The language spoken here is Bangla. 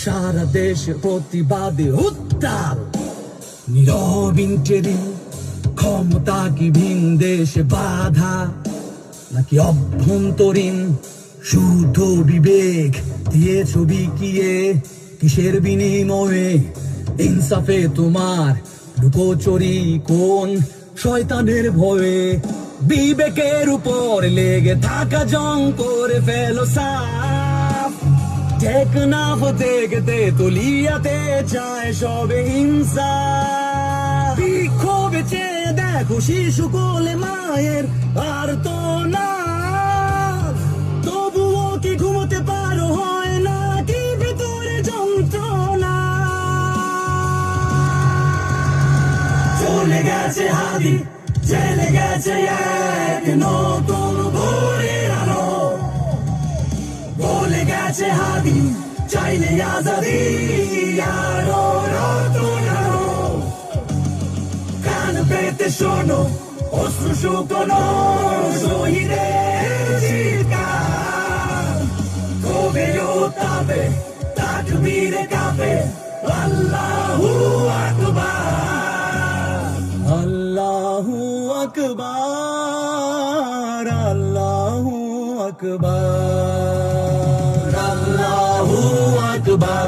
সারা দেশে প্রতিবাদে উত্তাল। নীরব ইন্টেরিম, ক্ষমতা কি ভিন দেশে বাধা, নাকি অভ্যন্তরীণ শুদ্ধ বিবেক দিয়ে ছবি কিয়ে? কিসের বিনিময়ে ইনসাফে তোমার লুকোচুরি? কোন শয়তানের ভয়ে বিবেকের উপর লেগে থাকা জং করে ফেলো সাফ? টেকনাফ দেখতে তুলিয়াতে চায় সবে হিংসা। বিক্ষোভে চেয়ে দেখো শিশু কোলে মায়ের আর তো না, তবুও কি ঘুমোতে পারো? হয় না কি ভেতরে যন্ত্রণা? চলে গেছে হাদি, চলে গেছে এক নতুন ভোরের আলো। বলে গেছে হাদি, চাইলে আজাদি আরো নতুন আলো। কান পেতে শোনো, অশ্রু শুকনো শহীদের চিৎকার। কবে তাবে তাকবীরে কাঁপে আল্লাহু আকবার, আল্লাহু আকবার, আল্লাহু আকবার, আল্লাহু আকবার।